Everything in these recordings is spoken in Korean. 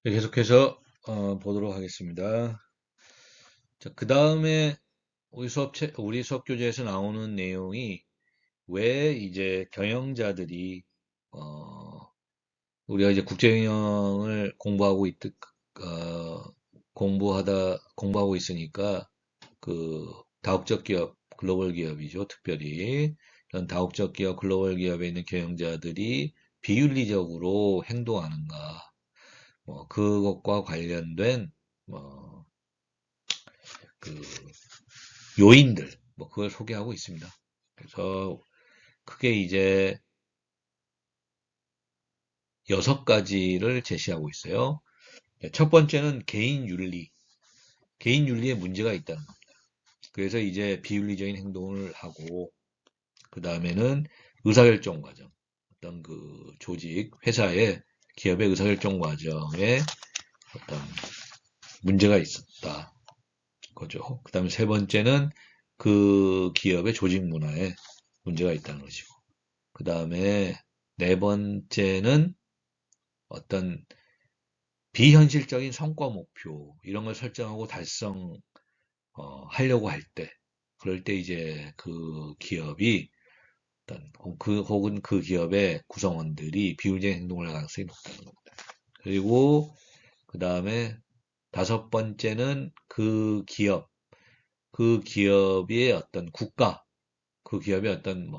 네, 계속해서 보도록 하겠습니다. 자, 그 다음에 우리 수업 교재에서 나오는 내용이 왜 이제 경영자들이 어, 우리가 이제 국제경영을 공부하고 있으니까 그 다국적 기업, 글로벌 기업이죠. 특별히 이런 다국적 기업, 글로벌 기업에 있는 경영자들이 비윤리적으로 행동하는가? 그것과 관련된 뭐, 그 요인들, 그걸 소개하고 있습니다. 그래서 크게 이제 6가지를 제시하고 있어요. 첫 번째는 개인 윤리. 개인 윤리에 문제가 있다는 겁니다. 그래서 이제 비윤리적인 행동을 하고, 그 다음에는 의사결정 과정. 어떤 그 조직, 회사의 기업의 의사결정 과정에 어떤 문제가 있었다. 거죠. 그 다음에 세 번째는 그 기업의 조직 문화에 문제가 있다는 것이고. 그 다음에 네 번째는 어떤 비현실적인 성과 목표, 이런 걸 설정하고 하려고 할 때, 그럴 때 이제 그 기업이 혹은 그 기업의 구성원들이 비윤리적인 행동을 할 가능성이 높다는 겁니다. 그리고 그 다음에 다섯 번째는 그 기업의 어떤 그 기업의 어떤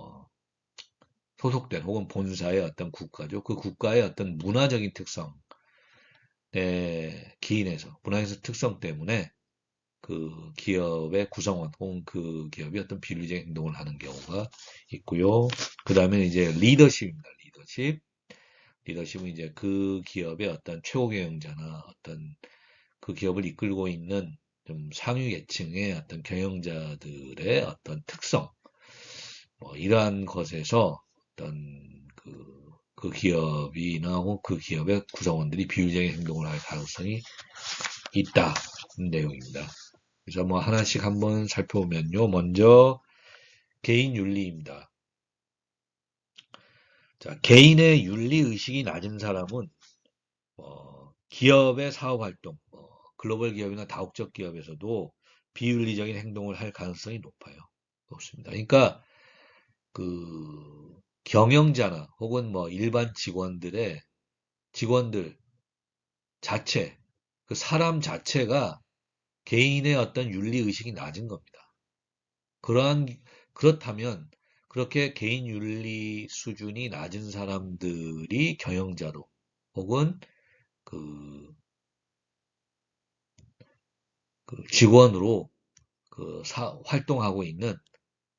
소속된 혹은 본사의 어떤 국가죠. 그 국가의 어떤 문화적인 특성에 기인해서 문화적 특성 때문에 그 기업의 구성원 혹은 그 기업이 어떤 비윤리적인 행동을 하는 경우가 있고요. 그 다음에 이제 리더십입니다. 리더십은 이제 그 기업의 어떤 최고 경영자나 어떤 그 기업을 이끌고 있는 좀 상위 계층의 어떤 경영자들의 어떤 특성, 이러한 것에서 어떤 그 기업이나 혹은 그 기업의 구성원들이 비윤리적인 행동을 할 가능성이 있다는 내용입니다. 그래서 하나씩 한번 살펴보면요. 먼저 개인 윤리입니다. 자, 개인의 윤리 의식이 낮은 사람은 기업의 사업 활동, 글로벌 기업이나 다국적 기업에서도 비윤리적인 행동을 할 가능성이 높습니다. 그러니까 그 경영자나 혹은 일반 직원들 자체, 그 사람 자체가 개인의 어떤 윤리 의식이 낮은 겁니다. 그러한 그렇다면 그렇게 개인 윤리 수준이 낮은 사람들이 경영자로 혹은 그, 그 직원으로 활동하고 있는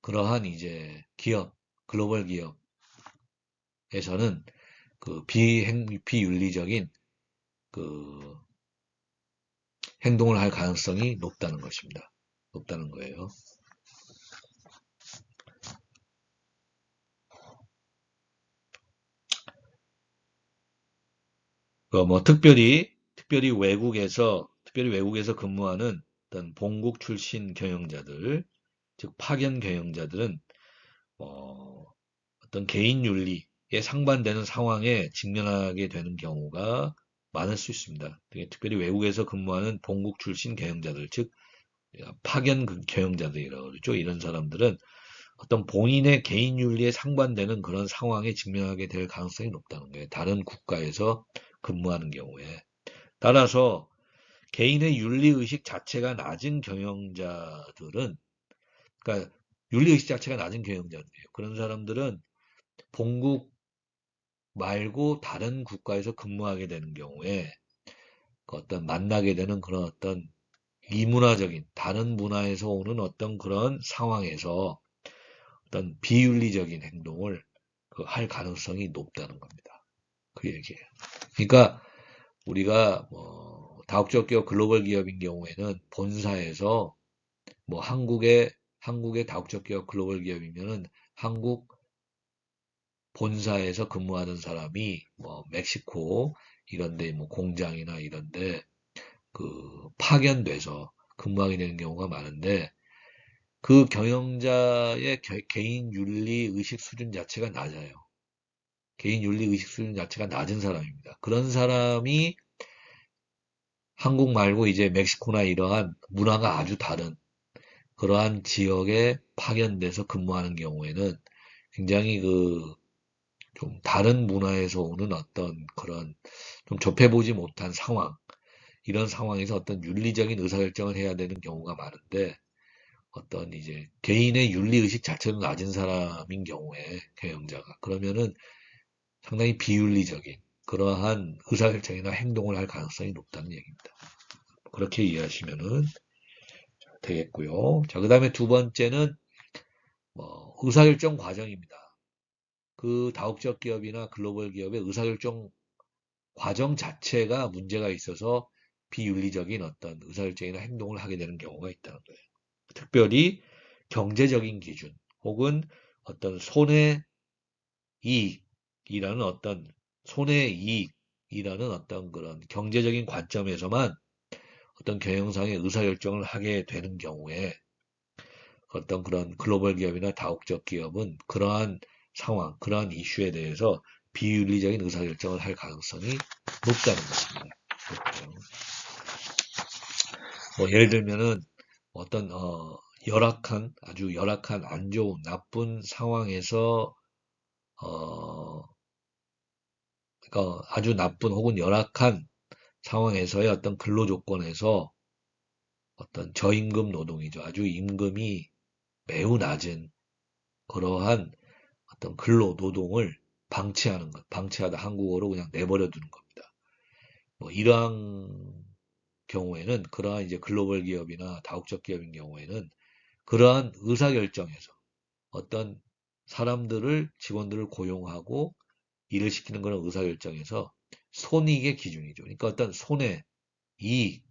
그러한 이제 글로벌 기업에서는 그 비윤리적인 그 행동을 할 가능성이 높다는 것입니다. 높다는 거예요. 특별히 외국에서 근무하는 어떤 본국 출신 경영자들, 즉 파견 경영자들은 어떤 개인 윤리에 상반되는 상황에 직면하게 되는 경우가 많을 수 있습니다. 특별히 외국에서 근무하는 본국 출신 경영자들, 즉 파견 경영자들이라고 그러죠. 이런 사람들은 어떤 본인의 개인 윤리에 상반되는 그런 상황에 직면하게 될 가능성이 높다는 거예요. 다른 국가에서 근무하는 경우에. 따라서 개인의 윤리의식 자체가 낮은 경영자들은, 그러니까 윤리의식 자체가 낮은 경영자들이에요. 그런 사람들은 본국 말고 다른 국가에서 근무하게 되는 경우에 만나게 되는 그런 어떤 이문화적인 다른 문화에서 오는 어떤 그런 상황에서 어떤 비윤리적인 행동을 할 가능성이 높다는 겁니다. 그 얘기예요. 그러니까 우리가 다국적 기업, 글로벌 기업인 경우에는 본사에서 한국의 다국적 기업, 글로벌 기업이면은 한국 본사에서 근무하는 사람이 멕시코 이런데 공장이나 이런데 파견돼서 근무하게 되는 경우가 많은데 그 경영자의 개인 윤리 의식 수준 자체가 낮아요. 개인 윤리 의식 수준 자체가 낮은 사람입니다. 그런 사람이 한국 말고 이제 멕시코나 이러한 문화가 아주 다른 그러한 지역에 파견돼서 근무하는 경우에는 굉장히 좀 다른 문화에서 오는 어떤 그런 좀 접해보지 못한 상황, 이런 상황에서 어떤 윤리적인 의사결정을 해야 되는 경우가 많은데 어떤 이제 개인의 윤리의식 자체도 낮은 사람인 경우에 경영자가 그러면은 상당히 비윤리적인 그러한 의사결정이나 행동을 할 가능성이 높다는 얘기입니다. 그렇게 이해하시면은 되겠고요. 자, 그 다음에 두 번째는 의사결정 과정입니다. 그 다국적 기업이나 글로벌 기업의 의사결정 과정 자체가 문제가 있어서 비윤리적인 어떤 의사결정이나 행동을 하게 되는 경우가 있다는 거예요. 특별히 경제적인 기준 혹은 어떤 손해이익이라는 어떤 손해이익이라는 어떤 그런 경제적인 관점에서만 어떤 경영상의 의사결정을 하게 되는 경우에 어떤 그런 글로벌 기업이나 다국적 기업은 그러한 상황, 그러한 이슈에 대해서 비윤리적인 의사결정을 할 가능성이 높다는 것입니다. 예를 들면은 어떤 아주 열악한 안 좋은 나쁜 상황에서 그러니까 아주 나쁜 혹은 열악한 상황에서의 어떤 근로 조건에서 어떤 저임금 노동이죠. 아주 임금이 매우 낮은 그러한 어떤 근로 노동을 방치하는 것, 방치하다 한국어로 그냥 내버려 두는 겁니다. 이러한 경우에는 그러한 이제 글로벌 기업이나 다국적 기업인 경우에는 그러한 의사결정에서 어떤 사람들을 직원들을 고용하고 일을 시키는 그런 의사결정에서 손익의 기준이죠. 그러니까 어떤 손해, 이익,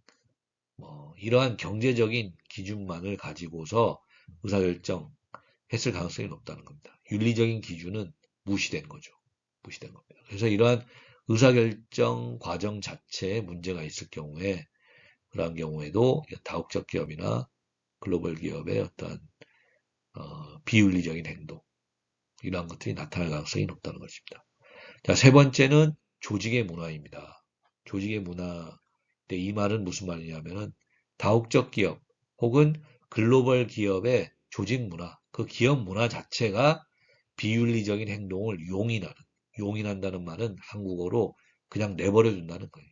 이러한 경제적인 기준만을 가지고서 의사결정 했을 가능성이 높다는 겁니다. 윤리적인 기준은 무시된 거죠. 무시된 겁니다. 그래서 이러한 의사결정 과정 자체에 문제가 있을 경우에 그러한 경우에도 다국적 기업이나 글로벌 기업의 어떤 비윤리적인 행동 이러한 것들이 나타날 가능성이 높다는 것입니다. 자, 세 번째는 조직의 문화입니다. 조직의 문화. 근데 이 말은 무슨 말이냐면은 다국적 기업 혹은 글로벌 기업의 조직 문화, 그 기업 문화 자체가 비윤리적인 행동을 용인한다는 말은 한국어로 그냥 내버려 둔다는 거예요.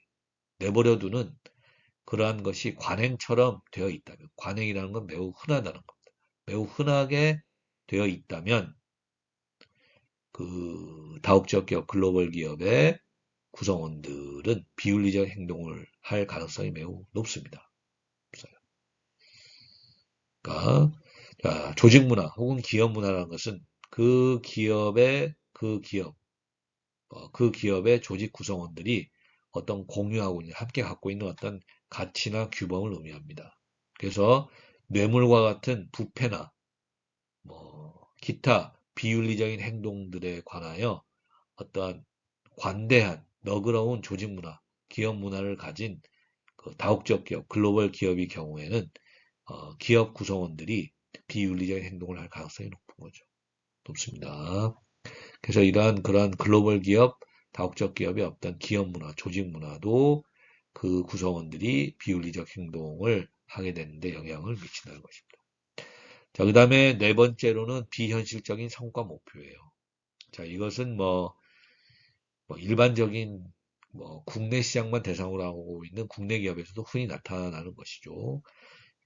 내버려 두는 그러한 것이 관행처럼 되어 있다면, 관행이라는 건 매우 흔하다는 겁니다. 매우 흔하게 되어 있다면 그 다국적 기업, 글로벌 기업의 구성원들은 비윤리적 행동을 할 가능성이 매우 높습니다. 그러니까 조직 문화 혹은 기업 문화라는 것은 그 기업의 조직 구성원들이 어떤 공유하고 있는 함께 갖고 있는 어떤 가치나 규범을 의미합니다. 그래서 뇌물과 같은 부패나 기타 비윤리적인 행동들에 관하여 어떠한 관대한 너그러운 조직 문화, 기업 문화를 가진 그 다국적 기업, 글로벌 기업의 경우에는 기업 구성원들이 비윤리적인 행동을 할 가능성이 높은 거죠. 높습니다. 그래서 그러한 글로벌 기업, 다국적 기업의 어떤 기업 문화, 조직 문화도 그 구성원들이 비윤리적 행동을 하게 되는데 영향을 미친다는 것입니다. 자, 그 다음에 네 번째로는 비현실적인 성과 목표예요. 자, 이것은 일반적인 국내 시장만 대상으로 하고 있는 국내 기업에서도 흔히 나타나는 것이죠.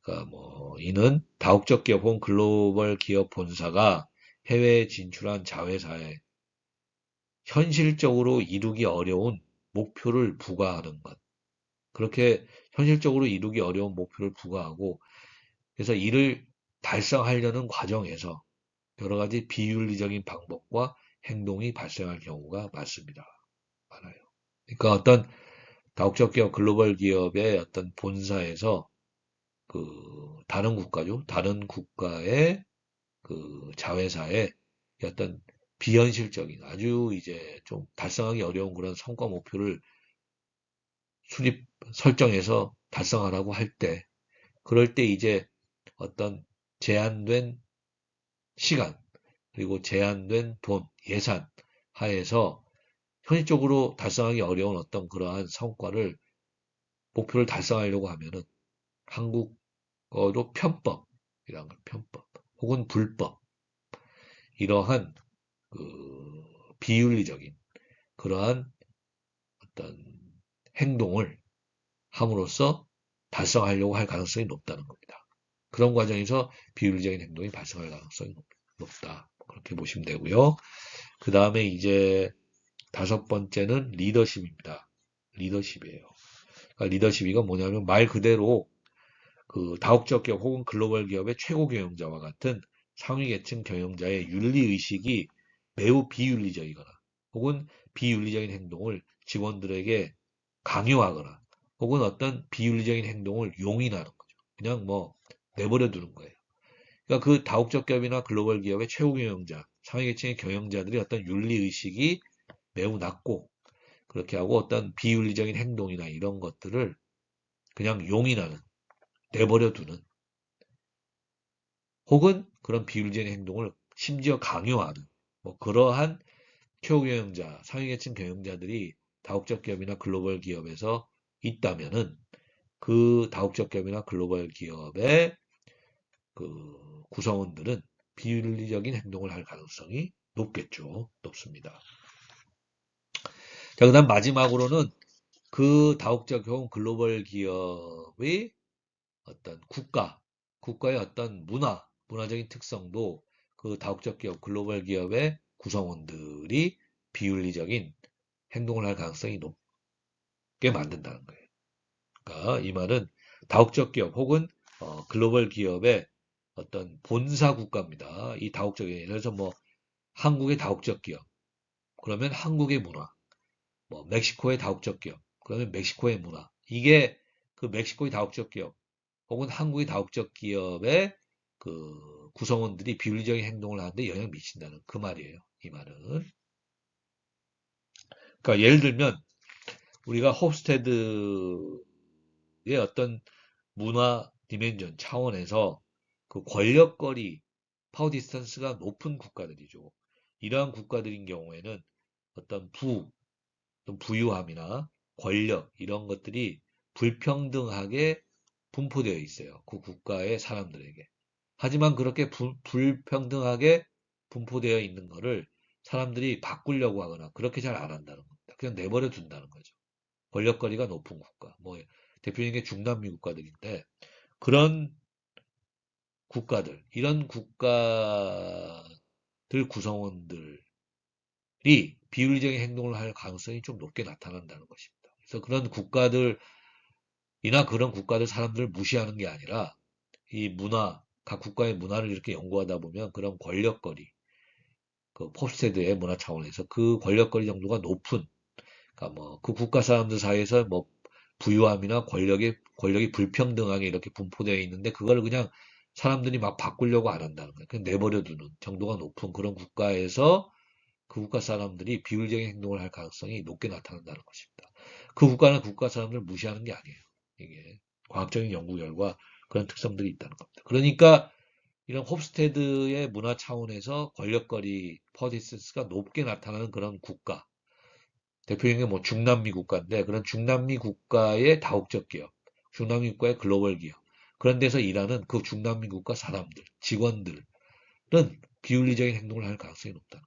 그러니까 이는 다국적 기업 혹은 글로벌 기업 본사가 해외에 진출한 자회사에 현실적으로 이루기 어려운 목표를 부과하는 것. 그렇게 현실적으로 이루기 어려운 목표를 부과하고 그래서 이를 달성하려는 과정에서 여러 가지 비윤리적인 방법과 행동이 발생할 경우가 많습니다. 많아요. 그러니까 어떤 다국적 기업, 글로벌 기업의 어떤 본사에서 다른 국가죠. 다른 국가의 자회사의 어떤 비현실적인 아주 이제 좀 달성하기 어려운 그런 성과 목표를 설정해서 달성하라고 할 때, 그럴 때 이제 어떤 제한된 시간, 그리고 제한된 돈, 예산 하에서 현실적으로 달성하기 어려운 어떤 그러한 성과를 목표를 달성하려고 하면은 한국어로 편법이란 걸 편법 혹은 불법 이러한 그 비윤리적인 그러한 어떤 행동을 함으로써 달성하려고 할 가능성이 높다는 겁니다. 그런 과정에서 비윤리적인 행동이 발생할 가능성이 높다. 그렇게 보시면 되고요. 그 다음에 이제 다섯 번째는 리더십입니다. 리더십이에요. 그러니까 리더십 이건 뭐냐면 말 그대로 그 다국적 기업 혹은 글로벌 기업의 최고 경영자와 같은 상위 계층 경영자의 윤리 의식이 매우 비윤리적이거나 혹은 비윤리적인 행동을 직원들에게 강요하거나 혹은 어떤 비윤리적인 행동을 용인하는 거죠. 그냥 뭐 내버려 두는 거예요. 그러니까 그 다국적 기업이나 글로벌 기업의 최고 경영자, 상위 계층의 경영자들이 어떤 윤리 의식이 매우 낮고 그렇게 하고 어떤 비윤리적인 행동이나 이런 것들을 그냥 용인하는, 내버려 두는 혹은 그런 비윤리적인 행동을 심지어 강요하는 뭐 그러한 최고 경영자, 상위계층 경영자들이 다국적 기업이나 글로벌 기업에서 있다면은 그 다국적 기업이나 글로벌 기업의 그 구성원들은 비윤리적인 행동을 할 가능성이 높겠죠. 높습니다. 자, 그다음 마지막으로는 그 다국적 혹은 글로벌 기업의 어떤 국가의 어떤 문화적인 특성도 그 다국적 기업, 글로벌 기업의 구성원들이 비윤리적인 행동을 할 가능성이 높게 만든다는 거예요. 그러니까 이 말은 다국적 기업 혹은 글로벌 기업의 어떤 본사 국가입니다. 이 다국적 기업, 예를 들어서 뭐 한국의 다국적 기업, 그러면 한국의 문화, 뭐 멕시코의 다국적 기업, 그러면 멕시코의 문화. 이게 그 멕시코의 다국적 기업 혹은 한국의 다국적 기업의 그 구성원들이 비윤리적인 행동을 하는데 영향을 미친다는 그 말이에요. 이 말은. 그러니까 예를 들면 우리가 홉스테드의 어떤 문화 디멘전 차원에서 그 권력거리 파워 디스턴스가 높은 국가들이죠. 이러한 국가들인 경우에는 어떤 부유함이나 권력 이런 것들이 불평등하게 분포되어 있어요. 그 국가의 사람들에게. 하지만 그렇게 불평등하게 분포되어 있는 거를 사람들이 바꾸려고 하거나 그렇게 잘 안 한다는 겁니다. 그냥 내버려 둔다는 거죠. 권력거리가 높은 국가. 뭐 대표적인 게 중남미 국가들인데 그런 국가들, 이런 국가들 구성원들이 비윤리적인 행동을 할 가능성이 좀 높게 나타난다는 것입니다. 그래서 그런 국가들이나 그런 국가들 사람들을 무시하는 게 아니라 이 문화, 각 국가의 문화를 이렇게 연구하다 보면 그런 권력거리, 그 폴스테드의 문화 차원에서 그 권력거리 정도가 높은, 그러니까 뭐 그 국가 사람들 사이에서 뭐 부유함이나 권력이 불평등하게 이렇게 분포되어 있는데 그걸 그냥 사람들이 막 바꾸려고 안 한다는 거예요. 그냥 내버려 두는 정도가 높은 그런 국가에서 그 국가 사람들이 비윤리적인 행동을 할 가능성이 높게 나타난다는 것입니다. 그 국가는 국가 사람들을 무시하는 게 아니에요. 이게 과학적인 연구 결과 그런 특성들이 있다는 겁니다. 그러니까 이런 홉스테드의 문화 차원에서 권력거리 퍼디스가 높게 나타나는 그런 국가, 대표적인 게 뭐 중남미 국가인데 그런 중남미 국가의 다국적 기업, 중남미 국가의 글로벌 기업, 그런 데서 일하는 그 중남미 국가 사람들, 직원들은 비윤리적인 행동을 할 가능성이 높다.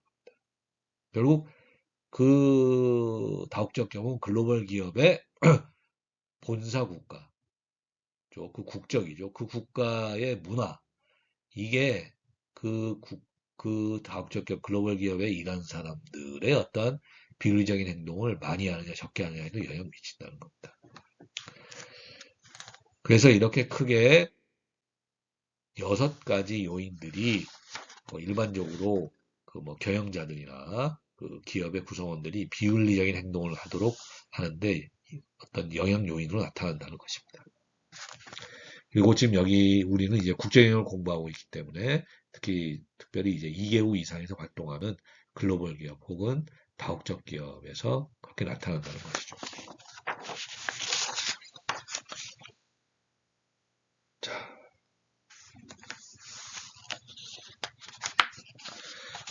결국 그 다국적 기업은 글로벌 기업의 본사 국가, 그 국적이죠. 그 국가의 문화, 이게 그 다국적 기업, 글로벌 기업에 일하는 사람들의 어떤 비윤리적인 행동을 많이 하느냐, 적게 하느냐에도 영향을 미친다는 겁니다. 그래서 이렇게 크게 6가지 요인들이 일반적으로 그 뭐 경영자들이나 그 기업의 구성원들이 비윤리적인 행동을 하도록 하는데 어떤 영향 요인으로 나타난다는 것입니다. 그리고 지금 여기 우리는 이제 국제경영을 공부하고 있기 때문에 특별히 이제 2개국 이상에서 활동하는 글로벌 기업 혹은 다국적 기업에서 그렇게 나타난다는 것이죠. 자,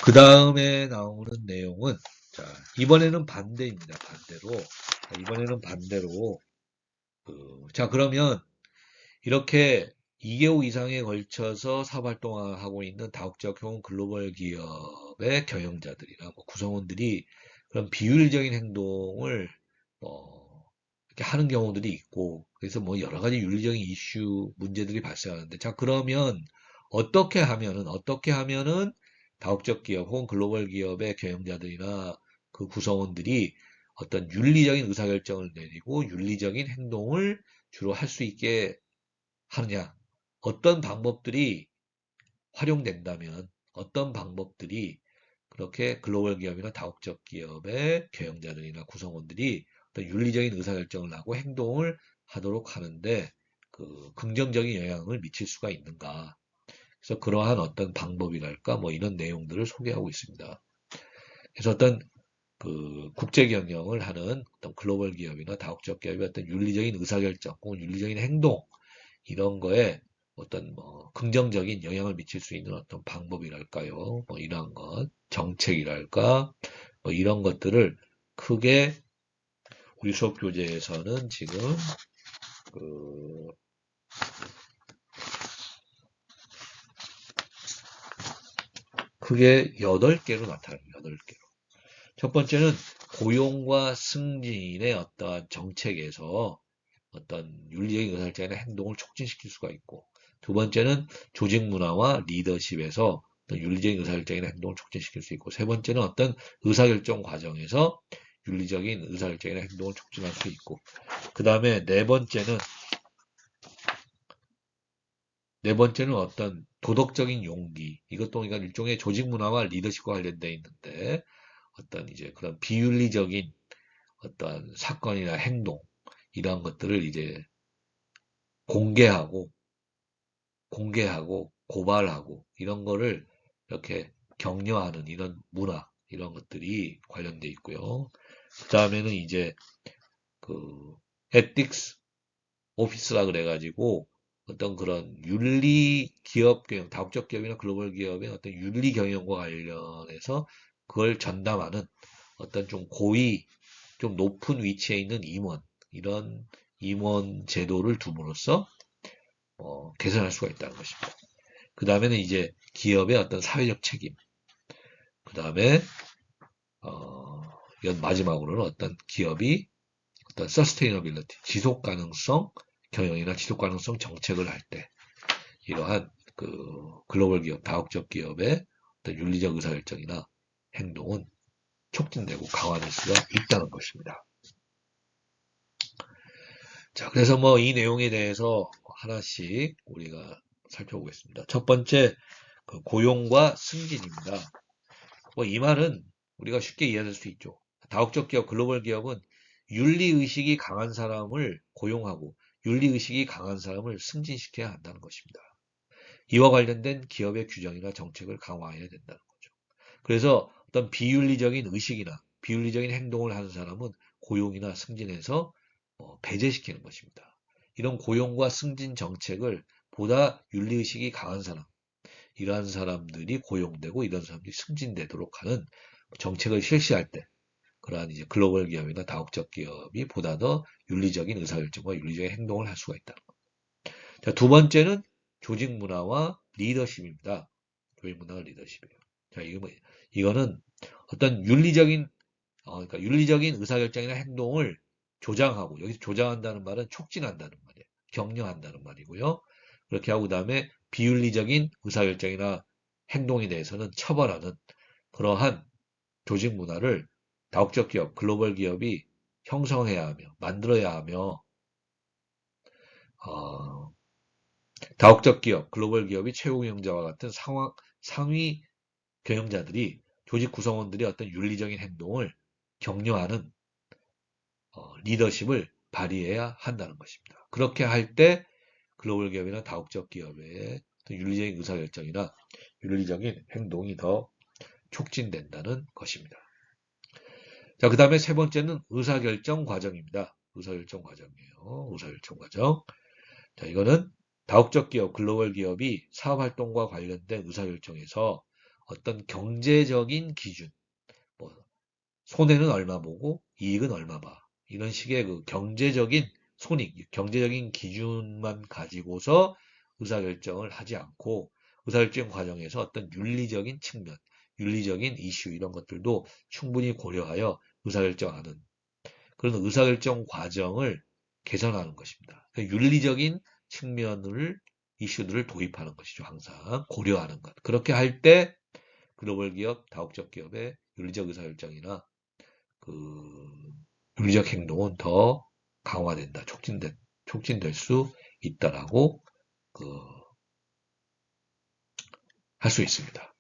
그 다음에 나오는 내용은 자, 이번에는 반대입니다. 반대로. 자, 이번에는 반대로 자, 그러면 이렇게 2개국 이상에 걸쳐서 사업활동을 하고 있는 다국적 혹은 글로벌 기업의 경영자들이나 뭐 구성원들이 그런 비윤리적인 행동을 이렇게 하는 경우들이 있고, 그래서 뭐 여러 가지 윤리적인 이슈 문제들이 발생하는데, 자, 그러면 어떻게 하면은 다국적 기업 혹은 글로벌 기업의 경영자들이나 그 구성원들이 어떤 윤리적인 의사결정을 내리고 윤리적인 행동을 주로 할 수 있게 하느냐? 어떤 방법들이 활용된다면, 어떤 방법들이 그렇게 글로벌 기업이나 다국적 기업의 경영자들이나 구성원들이 어떤 윤리적인 의사결정을 하고 행동을 하도록 하는데 긍정적인 영향을 미칠 수가 있는가? 그래서 그러한 어떤 방법이랄까 뭐 이런 내용들을 소개하고 있습니다. 그래서 어떤 국제 경영을 하는 어떤 글로벌 기업이나 다국적 기업의 어떤 윤리적인 의사결정 혹은 윤리적인 행동 이런 거에 어떤 뭐 긍정적인 영향을 미칠 수 있는 어떤 방법이랄까요? 뭐 이러한 것, 정책이랄까? 뭐 이런 것들을 크게 우리 수업 교재에서는 지금 그 크게 8개로 나타납니다. 8개로. 첫 번째는 고용과 승진의 어떠한 정책에서 어떤 윤리적인 의사결정이나 행동을 촉진시킬 수가 있고, 두 번째는 조직 문화와 리더십에서 어떤 윤리적인 의사결정이나 행동을 촉진시킬 수 있고, 세 번째는 어떤 의사결정 과정에서 윤리적인 의사결정이나 행동을 촉진할 수 있고, 그 다음에 네 번째는 어떤 도덕적인 용기, 이것도 그러니까 일종의 조직 문화와 리더십과 관련되어 있는데, 어떤 이제 그런 비윤리적인 어떤 사건이나 행동, 이러한 것들을 이제 공개하고 고발하고 이런 거를 이렇게 격려하는 이런 문화 이런 것들이 관련돼 있고요. 그 다음에는 이제 그 ethics 오피스라 그래가지고 어떤 그런 윤리 기업 경영, 다국적 기업이나 글로벌 기업의 어떤 윤리 경영과 관련해서 그걸 전담하는 어떤 좀 고위, 좀 높은 위치에 있는 임원, 이런 임원 제도를 둠으로써 개선할 수가 있다는 것입니다. 그 다음에는 이제 기업의 어떤 사회적 책임. 그 다음에 이건 마지막으로는 어떤 기업이 어떤 sustainability, 지속 가능성 경영이나 지속 가능성 정책을 할 때 이러한 글로벌 기업, 다국적 기업의 어떤 윤리적 의사결정이나 행동은 촉진되고 강화될 수가 있다는 것입니다. 자, 그래서 뭐 이 내용에 대해서 하나씩 우리가 살펴보겠습니다. 첫 번째, 고용과 승진입니다. 뭐 이 말은 우리가 쉽게 이해할 수 있죠. 다국적 기업, 글로벌 기업은 윤리의식이 강한 사람을 고용하고 윤리의식이 강한 사람을 승진시켜야 한다는 것입니다. 이와 관련된 기업의 규정이나 정책을 강화해야 된다는 거죠. 그래서 어떤 비윤리적인 의식이나 비윤리적인 행동을 하는 사람은 고용이나 승진에서 배제시키는 것입니다. 이런 고용과 승진 정책을 보다 윤리의식이 강한 사람, 이러한 사람들이 고용되고 이런 사람들이 승진되도록 하는 정책을 실시할 때 그러한 이제 글로벌 기업이나 다국적 기업이 보다 더 윤리적인 의사결정과 윤리적인 행동을 할 수가 있다는 겁니다. 자, 두 번째는 조직 문화와 리더십입니다. 조직 문화와 리더십이에요. 자, 이거는 어떤 그러니까 윤리적인 의사결정이나 행동을 조장하고, 여기서 조장한다는 말은 촉진한다는 말이에요. 격려한다는 말이고요. 그렇게 하고 그다음에 비윤리적인 의사결정이나 행동에 대해서는 처벌하는 그러한 조직 문화를 다국적 기업, 글로벌 기업이 형성해야 하며 만들어야 하며 어, 다국적 기업, 글로벌 기업이 최고 경영자와 같은 상위 경영자들이 조직 구성원들의 어떤 윤리적인 행동을 격려하는 리더십을 발휘해야 한다는 것입니다. 그렇게 할 때 글로벌 기업이나 다국적 기업의 윤리적인 의사결정이나 윤리적인 행동이 더 촉진된다는 것입니다. 자, 그 다음에 세 번째는 의사결정 과정입니다. 의사결정 과정이에요. 의사결정 과정. 자, 이거는 다국적 기업, 글로벌 기업이 사업활동과 관련된 의사결정에서 어떤 경제적인 기준, 뭐 손해는 얼마 보고 이익은 얼마 봐. 이런 식의 경제적인 손익, 경제적인 기준만 가지고서 의사결정을 하지 않고 의사결정 과정에서 어떤 윤리적인 측면, 윤리적인 이슈 이런 것들도 충분히 고려하여 의사결정하는 그런 의사결정 과정을 개선하는 것입니다. 그러니까 윤리적인 측면을 이슈들을 도입하는 것이죠. 항상 고려하는 것. 그렇게 할 때 글로벌 기업, 다국적 기업의 윤리적 의사결정이나 그 윤리적 행동은 더 강화된다, 촉진될 수 있다라고 할 수 있습니다.